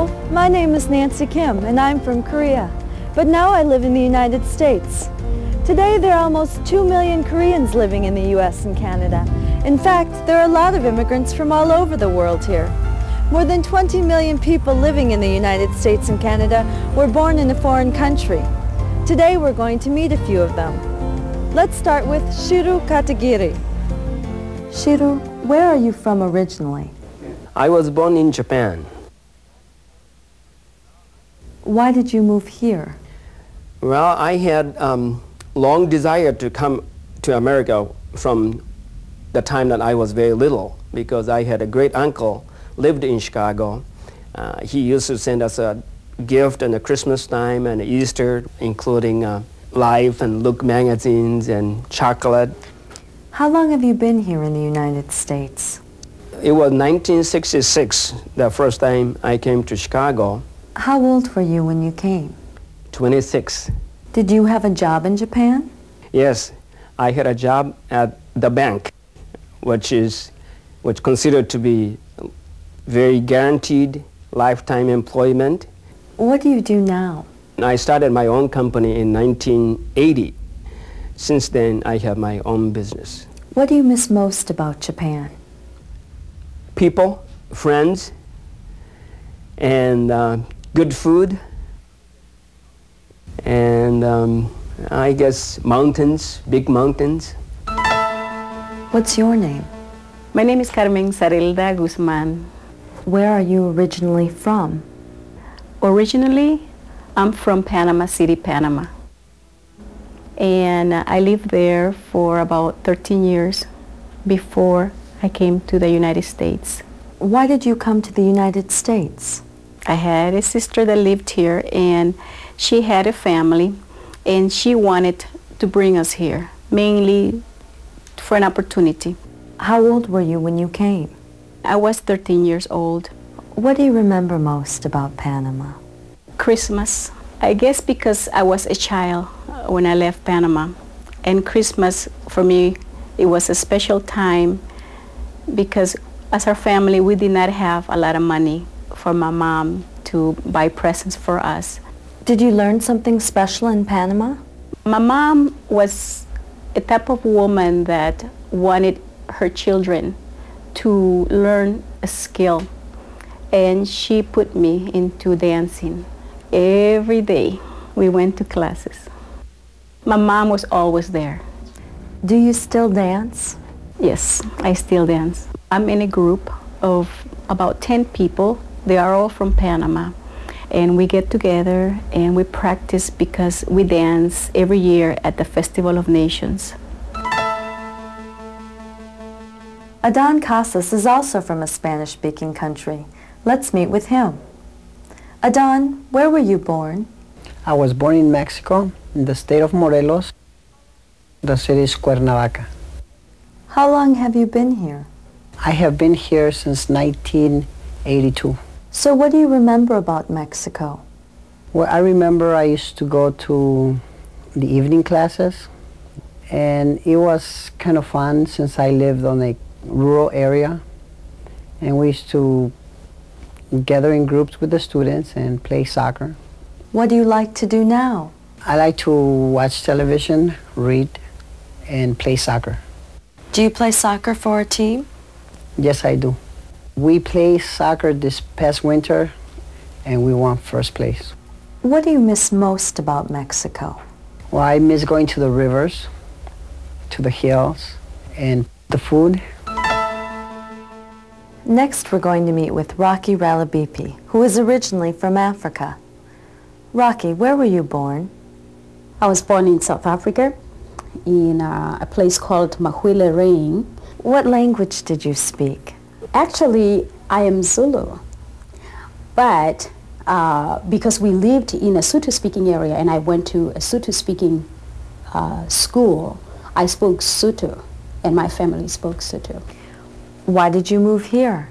Hello, my name is Nancy Kim and I'm from Korea, but now I live in the United States. Today there are almost 2 million Koreans living in the US and Canada. In fact, there are a lot of immigrants from all over the world here. More than 20 million people living in the United States and Canada were born in a foreign country. Today we're going to meet a few of them. Let's start with Shiru Katagiri. Shiru, where are you from originally? I was born in Japan. Why did you move here? Well, I had long desire to come to America from the time that I was very little, because I had a great uncle lived in Chicago. He used to send us a gift in the Christmas time and Easter, including Life and Look magazines and chocolate. How long have you been here in the United States? It was 1966, the first time I came to Chicago. How old were you when you came? 26. Did you have a job in Japan? Yes, I had a job at the bank, which considered to be very guaranteed lifetime employment. What do you do now? I started my own company in 1980. Since then, I have my own business. What do you miss most about Japan? People, friends, and good food, and I guess mountains, big mountains. What's your name? My name is Carmen Sarilda Guzman. Where are you originally from? Originally, I'm from Panama City, Panama. And I lived there for about 13 years before I came to the United States. Why did you come to the United States? I had a sister that lived here, and she had a family, and she wanted to bring us here, mainly for an opportunity. How old were you when you came? I was 13 years old. What do you remember most about Panama? Christmas. I guess because I was a child when I left Panama, and Christmas for me, it was a special time because as our family, we did not have a lot of money for my mom to buy presents for us. Did you learn something special in Panama? My mom was a type of woman that wanted her children to learn a skill, and she put me into dancing. Every day we went to classes. My mom was always there. Do you still dance? Yes, I still dance. I'm in a group of about 10 people. They are all from Panama. And we get together and we practice because we dance every year at the Festival of Nations. Adan Casas is also from a Spanish-speaking country. Let's meet with him. Adan, where were you born? I was born in Mexico, in the state of Morelos. The city is Cuernavaca. How long have you been here? I have been here since 1982. So what do you remember about Mexico? Well, I remember I used to go to the evening classes, and it was kind of fun since I lived on a rural area, and we used to gather in groups with the students and play soccer. What do you like to do now? I like to watch television, read, and play soccer. Do you play soccer for a team? Yes, I do. We played soccer this past winter, and we won first place. What do you miss most about Mexico? Well, I miss going to the rivers, to the hills, and the food. Next, we're going to meet with Rocky Ralabipi, who is originally from Africa. Rocky, where were you born? I was born in South Africa, in a place called Mahwile Rain. What language did you speak? Actually, I am Zulu, but because we lived in a Sotho-speaking area and I went to a Sotho-speaking school, I spoke Sotho, and my family spoke Sotho. Why did you move here?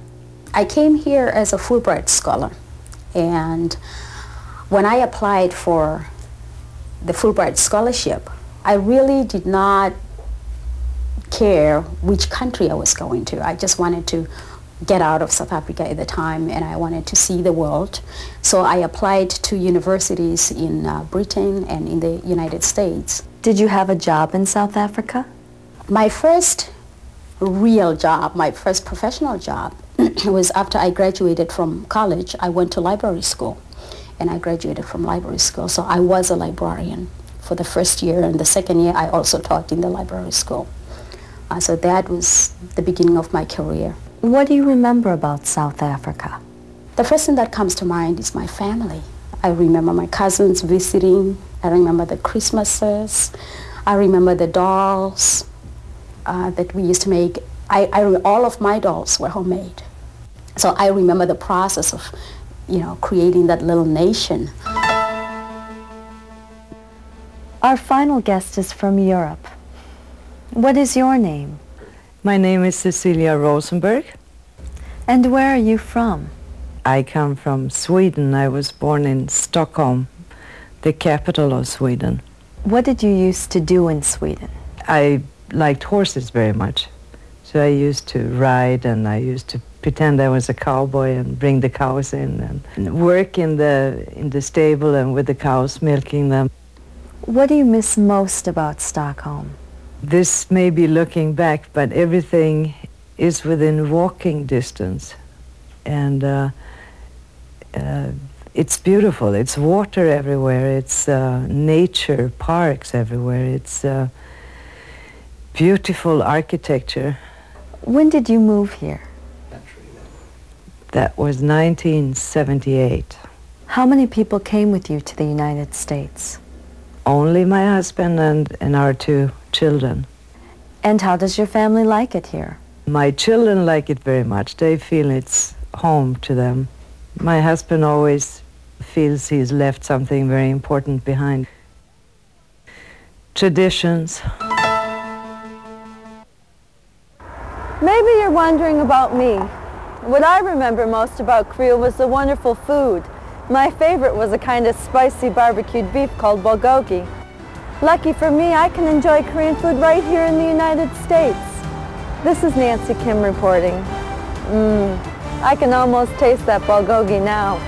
I came here as a Fulbright scholar, and when I applied for the Fulbright scholarship, I really did not care which country I was going to. I just wanted to get out of South Africa at the time, and I wanted to see the world. So I applied to universities in Britain and in the United States. Did you have a job in South Africa? My first real job, my first professional job, was after I graduated from college. I went to library school, and I graduated from library school. So I was a librarian for the first year, and the second year I also taught in the library school. So that was the beginning of my career. What do you remember about South Africa? The first thing that comes to mind is my family. I remember my cousins visiting. I remember the Christmases. I remember the dolls that we used to make. All of my dolls were homemade. So I remember the process of, creating that little nation. Our final guest is from Europe. What is your name? My name is Cecilia Rosenberg. And where are you from? I come from Sweden. I was born in Stockholm, the capital of Sweden. What did you used to do in Sweden? I liked horses very much. So I used to ride, and I used to pretend I was a cowboy and bring the cows in and work in the stable and with the cows, milking them. What do you miss most about Stockholm? This may be looking back, but everything is within walking distance. And it's beautiful. It's water everywhere. It's nature, parks everywhere. It's beautiful architecture. When did you move here? That was 1978. How many people came with you to the United States? Only my husband and our 2 children. And how does your family like it here? My children like it very much. They feel it's home to them. My husband always feels he's left something very important behind. Traditions. Maybe you're wondering about me. What I remember most about Korea was the wonderful food. My favorite was a kind of spicy barbecued beef called bulgogi. Lucky for me, I can enjoy Korean food right here in the United States. This is Nancy Kim reporting. I can almost taste that bulgogi now.